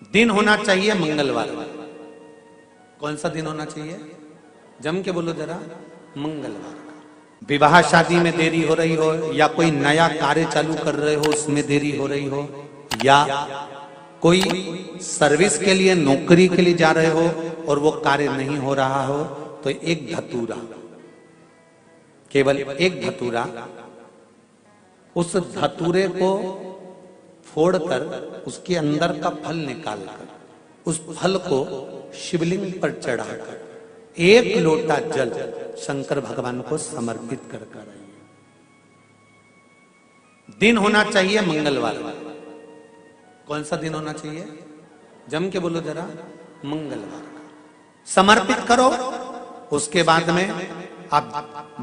दिन होना चाहिए मंगलवार। कौन सा दिन होना चाहिए? जम के बोलो जरा। मंगलवार का। विवाह शादी में देरी हो रही हो, या कोई नया कार्य चालू कर रहे हो उसमें देरी हो रही हो, या कोई सर्विस के लिए नौकरी के लिए जा रहे हो और वो कार्य नहीं हो रहा हो, तो एक धतूरा, केवल एक धतूरा, उस धतूरे को फोड़कर उसके अंदर का फल निकालकर उस फल को शिवलिंग पर चढ़ाकर एक लोटा जल शंकर भगवान को समर्पित कर आइए। दिन होना चाहिए मंगलवार। कौन सा दिन होना चाहिए? जम के बोलो जरा। मंगलवार का समर्पित करो। उसके बाद में आप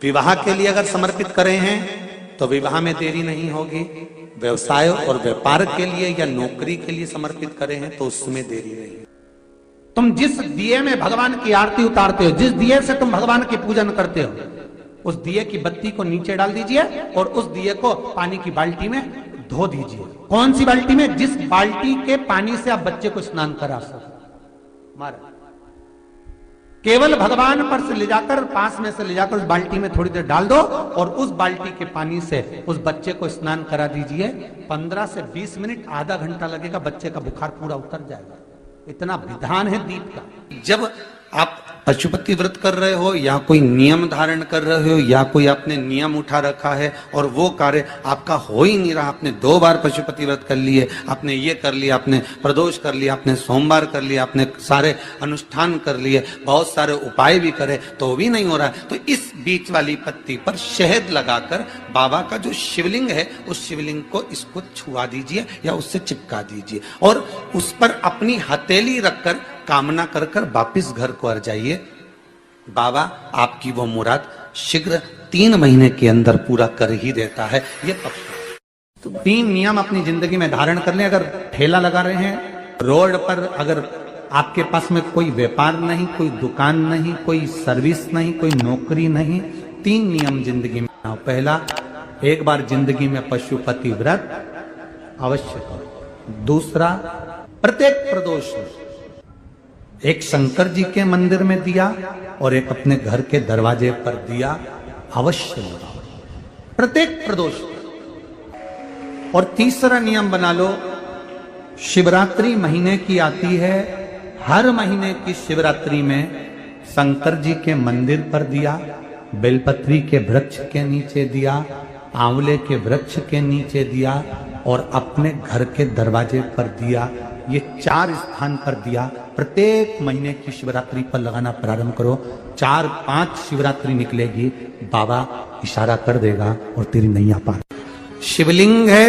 विवाह के लिए अगर समर्पित करे हैं तो विवाह में देरी नहीं होगी। व्यवसाय और व्यापार के लिए या नौकरी के लिए समर्पित करे हैं तो उसमें देरी नहीं। तुम जिस दिए में भगवान की आरती उतारते हो, जिस दिए से तुम भगवान की पूजन करते हो, उस दिए की बत्ती को नीचे डाल दीजिए और उस दिए को पानी की बाल्टी में धो दीजिए। कौन सी बाल्टी में? जिस बाल्टी के पानी से आप बच्चे को स्नान करा सको। महाराज केवल भगवान पर से ले जाकर, पास में से ले जाकर उस बाल्टी में थोड़ी देर डाल दो और उस बाल्टी के पानी से उस बच्चे को स्नान करा दीजिए। 15 से 20 मिनट, आधा घंटा लगेगा, बच्चे का बुखार पूरा उतर जाएगा। इतना विधान है दीप का। जब आप पशुपति व्रत कर रहे हो या कोई नियम धारण कर रहे हो या कोई आपने नियम उठा रखा है और वो कार्य आपका हो ही नहीं रहा, आपने 2 बार पशुपति व्रत कर लिए, आपने ये कर लिया, आपने प्रदोष कर लिया, आपने सोमवार कर लिया, आपने सारे अनुष्ठान कर लिए, बहुत सारे उपाय भी करे तो भी नहीं हो रहा है, तो इस बीच वाली पत्ती पर शहद लगाकर बाबा का जो शिवलिंग है उस शिवलिंग को इसको छुआ दीजिए या उससे चिपका दीजिए और उस पर अपनी हथेली रखकर कामना कर कर वापिस घर को आ जाइए। बाबा आपकी वो मुराद शीघ्र 3 महीने के अंदर पूरा कर ही देता है। ये पक्का। तो 3 नियम अपनी जिंदगी में धारण कर लें। अगर ठेला लगा रहे हैं रोड पर, अगर आपके पास में कोई व्यापार नहीं, कोई दुकान नहीं, कोई सर्विस नहीं, कोई नौकरी नहीं, 3 नियम जिंदगी में। पहला, एक बार जिंदगी में पशुपति व्रत अवश्य करो। दूसरा, प्रत्येक प्रदोष एक शंकर जी के मंदिर में दिया और एक अपने घर के दरवाजे पर दिया अवश्य लगाओ, प्रत्येक प्रदोष। और तीसरा नियम बना लो, शिवरात्रि महीने की आती है, हर महीने की शिवरात्रि में शंकर जी के मंदिर पर दिया, बेलपत्री के वृक्ष के नीचे दिया, आंवले के वृक्ष के नीचे दिया और अपने घर के दरवाजे पर दिया। ये 4 स्थान पर दिया। प्रत्येक महीने की शिवरात्रि पर लगाना प्रारंभ करो। 4-5 शिवरात्रि निकलेगी, बाबा इशारा कर देगा और तेरी नैया पार। शिवलिंग है,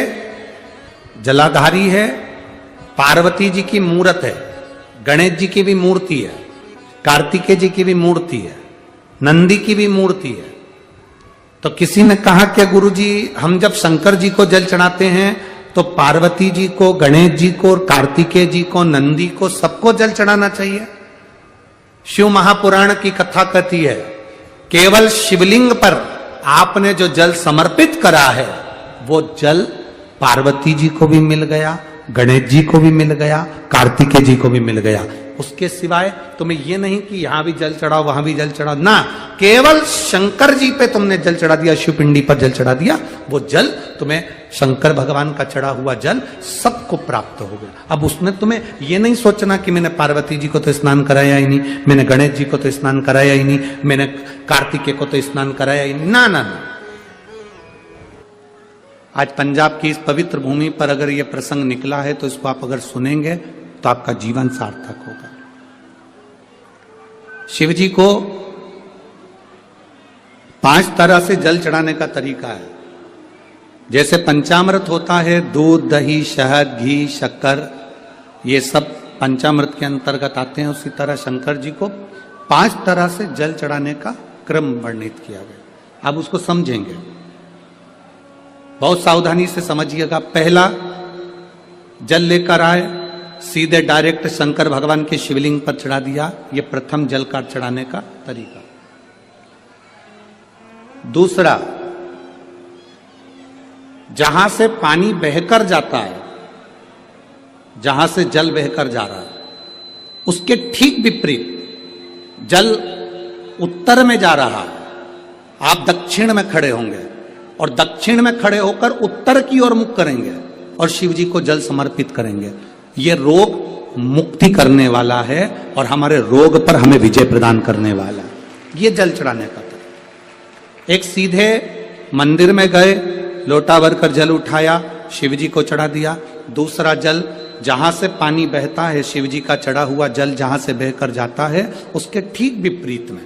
जलाधारी है, पार्वती जी की मूर्त है, गणेश जी की भी मूर्ति है, कार्तिकेय जी की भी मूर्ति है, नंदी की भी मूर्ति है। तो किसी ने कहा कि गुरुजी हम जब शंकर जी को जल चढ़ाते हैं तो पार्वती जी को, गणेश जी को, कार्तिकेय जी को, नंदी को, सबको जल चढ़ाना चाहिए। शिव महापुराण की कथा कहती है केवल शिवलिंग पर आपने जो जल समर्पित करा है वो जल पार्वती जी को भी मिल गया, गणेश जी को भी मिल गया, कार्तिकेय जी को भी मिल गया। उसके सिवाय तुम्हें ये नहीं कि यहां भी जल चढ़ाओ वहां भी जल चढ़ाओ, ना, केवल शंकर जी पे तुमने जल चढ़ा दिया, शिव पिंडी पर जल चढ़ा दिया, वो जल तुम्हें शंकर भगवान का चढ़ा हुआ जल सबको प्राप्त हो गया। अब उसमें तुम्हें ये नहीं सोचना कि मैंने पार्वती जी को तो स्नान कराया ही नहीं, मैंने गणेश जी को तो स्नान कराया ही नहीं, मैंने कार्तिकेय को तो स्नान कराया ही नहीं, ना ना ना। आज पंजाब की इस पवित्र भूमि पर अगर ये प्रसंग निकला है तो इसको आप अगर सुनेंगे तो आपका जीवन सार्थक होगा। शिव जी को 5 तरह से जल चढ़ाने का तरीका है। जैसे पंचामृत होता है, दूध, दही, शहद, घी, शक्कर, ये सब पंचामृत के अंतर्गत आते हैं, उसी तरह शंकर जी को 5 तरह से जल चढ़ाने का क्रम वर्णित किया गया। अब उसको समझेंगे, बहुत सावधानी से समझिएगा। पहला, जल लेकर आए, सीधे डायरेक्ट शंकर भगवान के शिवलिंग पर चढ़ा दिया, ये प्रथम जल का चढ़ाने का तरीका। दूसरा, जहां से पानी बहकर जाता है, जहां से जल बहकर जा रहा है, उसके ठीक विपरीत जल उत्तर में जा रहा है, आप दक्षिण में खड़े होंगे और दक्षिण में खड़े होकर उत्तर की ओर मुख करेंगे और शिव जी को जल समर्पित करेंगे। ये रोग मुक्ति करने वाला है और हमारे रोग पर हमें विजय प्रदान करने वाला है। ये जल चढ़ाने का तरीका। एक सीधे मंदिर में गए, लोटा भरकर जल उठाया, शिव जी को चढ़ा दिया। दूसरा जल जहां से पानी बहता है, शिव जी का चढ़ा हुआ जल जहां से बहकर जाता है, उसके ठीक विपरीत में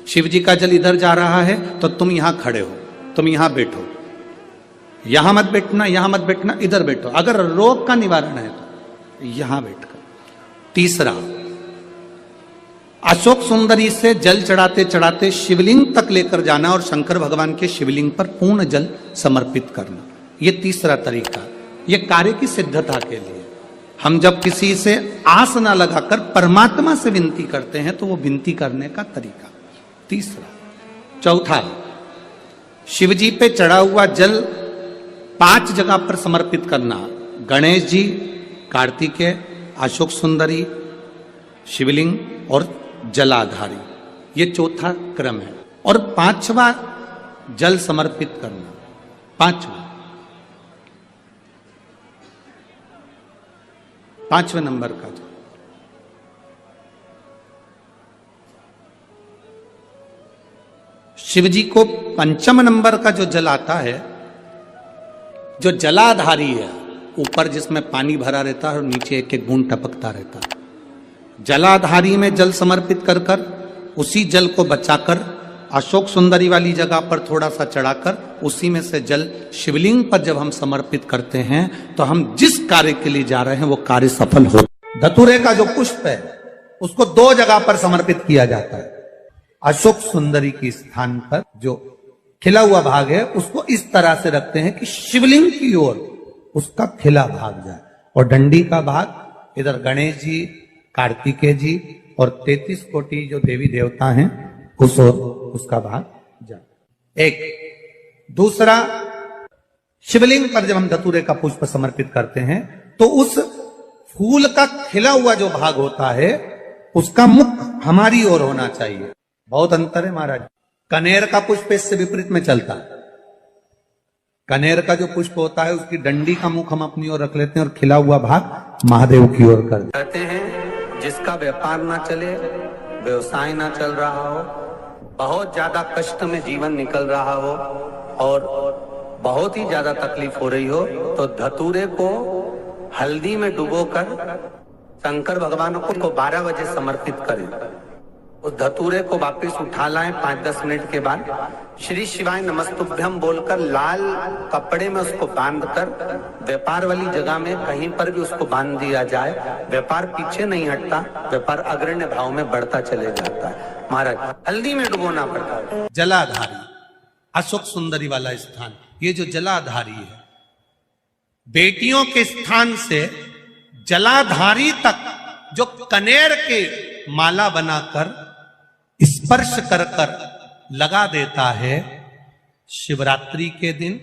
शिव जी का जल इधर जा रहा है तो तुम यहां खड़े हो, तुम यहां बैठो, यहां मत बैठना, यहां मत बैठना, इधर बैठो। अगर रोग का निवारण है तो यहां बैठकर। तीसरा, अशोक सुंदरी से जल चढ़ाते चढ़ाते शिवलिंग तक लेकर जाना और शंकर भगवान के शिवलिंग पर पूर्ण जल समर्पित करना। यह तीसरा तरीका। यह कार्य की सिद्धता के लिए। हम जब किसी से आस ना लगाकर परमात्मा से विनती करते हैं तो वो विनती करने का तरीका। तीसरा। चौथा, शिव जी पे चढ़ा हुआ जल 5 जगह पर समर्पित करना। गणेश जी, कार्तिकेय, अशोक सुंदरी, शिवलिंग और जलाधारी। ये चौथा क्रम है। और 5वां जल समर्पित करना। 5वें नंबर का जल। शिव जी को 5 नंबर का जो जल आता है, जो जलाधारी है, ऊपर जिसमें पानी भरा रहता है और नीचे एक एक बूंद टपकता रहता है, जलाधारी में जल समर्पित कर कर उसी जल को बचाकर अशोक सुंदरी वाली जगह पर थोड़ा सा चढ़ाकर उसी में से जल शिवलिंग पर जब हम समर्पित करते हैं तो हम जिस कार्य के लिए जा रहे हैं वो कार्य सफल हो। धतूरे का जो पुष्प है उसको 2 जगह पर समर्पित किया जाता है। अशोक सुंदरी के स्थान पर जो खिला हुआ भाग है उसको इस तरह से रखते हैं कि शिवलिंग की ओर उसका खिला भाग जाए और डंडी का भाग इधर गणेश जी, कार्तिकेय जी और 33 कोटि जो देवी देवता हैं उस ओर उसका भाग जाए। एक। दूसरा, शिवलिंग पर जब हम धतूरे का पुष्प समर्पित करते हैं तो उस फूल का खिला हुआ जो भाग होता है उसका मुख हमारी ओर होना चाहिए। बहुत अंतर है महाराज। कनेर का पुष्प इससे विपरीत में चलता है। कनेर का जो पुष्प होता है उसकी डंडी का मुख हम अपनी ओर रख लेते हैं और खिला हुआ भाग महादेव की ओर कर देते हैं। जिसका व्यापार ना चले, व्यवसाय ना चल रहा हो, बहुत ज्यादा कष्ट में जीवन निकल रहा हो और बहुत ही ज्यादा तकलीफ हो रही हो तो धतूरे को हल्दी में डुबोकर शंकर भगवान को 12 बजे समर्पित करें। उस धतूरे को वापस उठा लाएं 5-10 मिनट के बाद, श्री शिवाय नमस्तुभ्यम बोलकर लाल कपड़े में उसको बांधकर व्यापार वाली जगह में कहीं पर भी उसको बांध दिया जाए। व्यापार पीछे नहीं हटता, व्यापार अग्रण्य भाव में बढ़ता चले जाता है। महाराज, हल्दी में डुबोना पड़ता है। जलाधारी, अशोक सुंदरी वाला स्थान, ये जो जलाधारी है, बेटियों के स्थान से जलाधारी तक जो कनेर के माला बनाकर स्पर्श कर कर लगा देता है, शिवरात्रि के दिन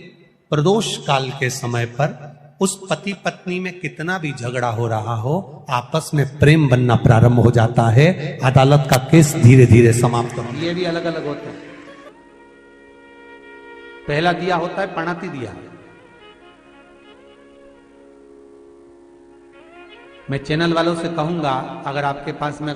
प्रदोष काल के समय पर उस पति पत्नी में कितना भी झगड़ा हो रहा हो, आपस में प्रेम बनना प्रारंभ हो जाता है। अदालत का केस धीरे धीरे समाप्त हो। ये भी अलग अलग होते हैं। पहला दिया होता है पणाती दिया। मैं चैनल वालों से कहूंगा, अगर आपके पास में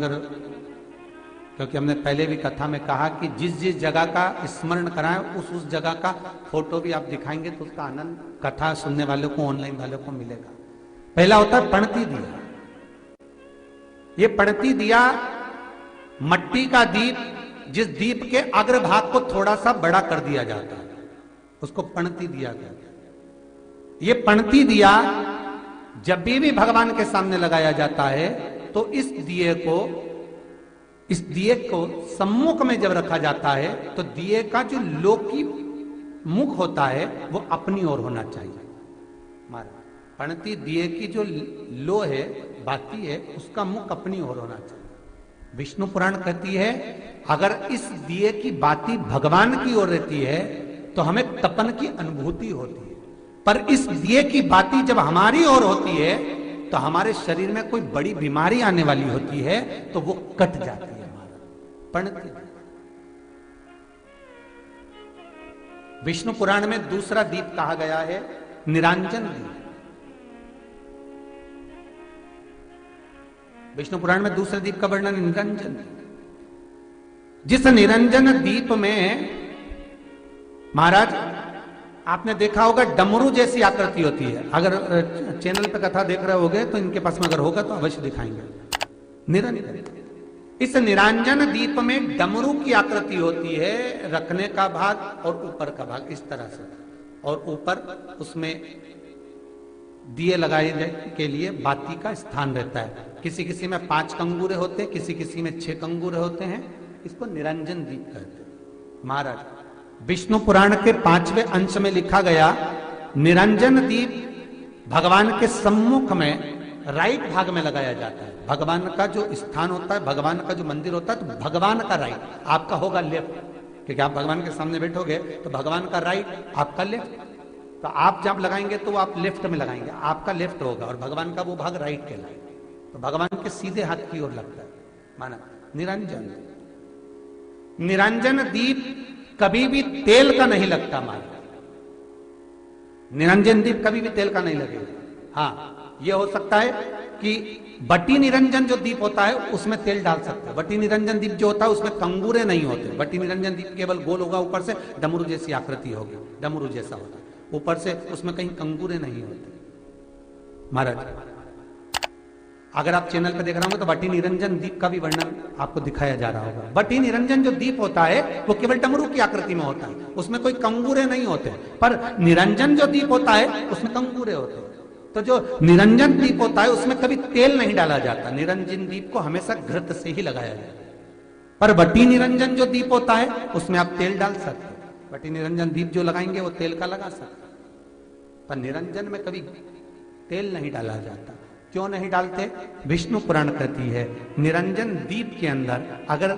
क्योंकि हमने पहले भी कथा में कहा कि जिस जिस जगह का स्मरण कराएं उस जगह का फोटो भी आप दिखाएंगे तो उसका आनंद कथा सुनने वालों को, ऑनलाइन वालों को मिलेगा। पहला होता है पणती दिया। ये पणती दिया मट्टी का दीप, जिस दीप के अग्रभाग को थोड़ा सा बड़ा कर दिया जाता है, उसको पणती दिया कहते हैं। ये पणती दिया जब भी भगवान के सामने लगाया जाता है तो इस दिए को सम्मुख में जब रखा जाता है तो दिए का जो लौकी मुख होता है वो अपनी ओर होना चाहिए। पणती दिए की जो लो है, बाती है, उसका मुख अपनी ओर होना चाहिए। विष्णु पुराण कहती है अगर इस दिए की बाती भगवान की ओर रहती है तो हमें तपन की अनुभूति होती है, पर इस दिए की बाती जब हमारी ओर होती है तो हमारे शरीर में कोई बड़ी बीमारी आने वाली होती है तो वो कट जाती है हमारा, पणती। विष्णु पुराण में दूसरा दीप कहा गया है निरांजन दीप। विष्णु पुराण में दूसरे दीप का वर्णन निरंजन दीप। जिस निरंजन दीप में महाराज आपने देखा होगा डमरू जैसी आकृति होती है। अगर चैनल पे कथा देख रहे होगे तो इनके पास में अगर होगा तो अवश्य दिखाएंगे। निरंजन, इस निरंजन दीप में डमरू की आकृति होती है, रखने का भाग और ऊपर का भाग इस तरह से, और ऊपर उसमें दिए लगाए के लिए बाती का स्थान रहता है। किसी किसी में 5 कंगूरे होते हैं, किसी किसी में 6 कंगूरे होते हैं। इसको निरंजन दीप कहते हैं। महाराज विष्णु पुराण के 5वें अंश में लिखा गया निरंजन दीप भगवान के सम्मुख में राइट भाग में लगाया जाता है। भगवान का जो स्थान होता है, भगवान का जो मंदिर होता है, तो भगवान का राइट, आपका होगा लेफ्ट, क्योंकि आप भगवान के सामने बैठोगे तो भगवान का राइट, आपका लेफ्ट। तो आप जब लगाएंगे तो आप लेफ्ट में लगाएंगे, आपका लेफ्ट होगा और भगवान का वो भाग राइट कहलाएगा। तो भगवान के सीधे हाथ की ओर लगता है। माना निरंजन, निरंजन दीप कभी भी तेल का नहीं लगता। माना निरंजन दीप कभी भी तेल का नहीं लगेगा। हाँ, यह हो सकता है कि बटी निरंजन जो दीप होता है उसमें तेल डाल सकते हैं। बटी निरंजन दीप जो होता है उसमें कंगूरे नहीं होते। बटी निरंजन दीप केवल गोल होगा, ऊपर से डमरू जैसी आकृति होगी, डमरू जैसा होता है, ऊपर से उसमें कहीं कंगूरे नहीं होते। महाराज अगर आप चैनल पे देख रहे होंगे तो बटी निरंजन दीप का भी वर्णन आपको दिखाया जा रहा होगा। बटी निरंजन जो दीप होता है वो केवल डमरू की आकृति में होता है, उसमें कोई कंगूरे नहीं होते। पर निरंजन जो दीप होता है उसमें कंगूरे होते हैं। तो जो निरंजन दीप होता है उसमें कभी तेल नहीं डाला जाता। निरंजन दीप को हमेशा घृत से ही लगाया जाता है। पर बटी निरंजन जो दीप होता है उसमें आप तेल डाल सकते हैं। बटी निरंजन दीप जो लगाएंगे वो तेल का लगा सकते, पर निरंजन में कभी तेल नहीं डाला जाता। क्यों नहीं डालते? विष्णु पुराण कहती है निरंजन दीप के अंदर अगर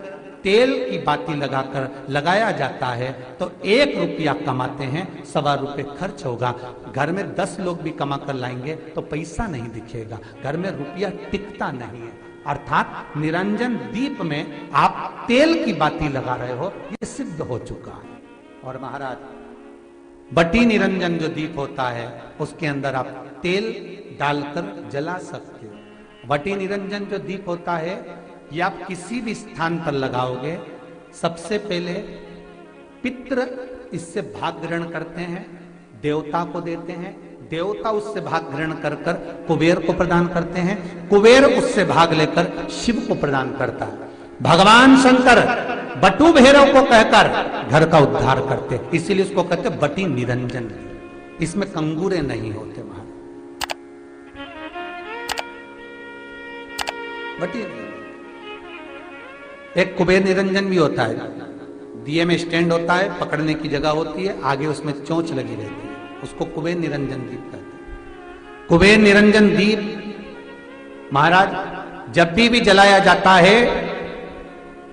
तेल की बाती लगाकर लगाया जाता है तो 1 रुपया कमाते हैं, 1.25 रुपये खर्च होगा। घर में 10 लोग भी कमा कर लाएंगे तो पैसा नहीं दिखेगा, घर में रुपया टिकता नहीं है। अर्थात निरंजन दीप में आप तेल की बाती लगा रहे हो, ये सिद्ध हो चुका है। और महाराज बटी निरंजन जो दीप होता है उसके अंदर आप तेल डालकर जला सकते हो। बटी निरंजन जो दीप होता है ये आप किसी भी स्थान पर लगाओगे, सबसे पहले पितृ इससे भाग ग्रहण करते हैं, देवता को देते हैं, देवता उससे भाग ग्रहण कर कर कुबेर को प्रदान करते हैं, कुबेर उससे भाग लेकर शिव को प्रदान करता है। भगवान शंकर बटु भैरव को कहकर घर का उद्धार करते, इसीलिए उसको कहते बटी निरंजन। इसमें कंगूरे नहीं होते। वहां बटी एक कुबेर निरंजन भी होता है, दिए में स्टैंड होता है, पकड़ने की जगह होती है, आगे उसमें चोंच लगी रहती है, उसको कुबेर निरंजन दीप कहते हैं। कुबेर निरंजन दीप महाराज जब भी जलाया जाता है,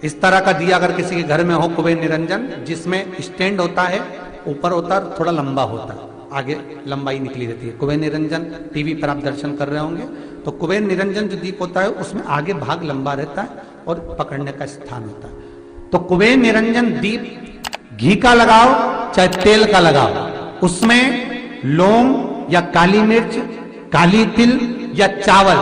इस तरह का दिया अगर किसी के घर में हो कुबेर निरंजन, जिसमें स्टैंड होता है, ऊपर होता है, थोड़ा लंबा होता है, आगे लंबाई निकली रहती है। कुबेर निरंजन टीवी पर आप दर्शन कर रहे होंगे तो कुबेर निरंजन जो दीप होता है उसमें आगे भाग लंबा रहता है और पकड़ने का स्थान होता है। तो कुबेर निरंजन दीप घी का लगाओ चाहे तेल का लगाओ, उसमें लौंग या काली मिर्च, काली तिल या चावल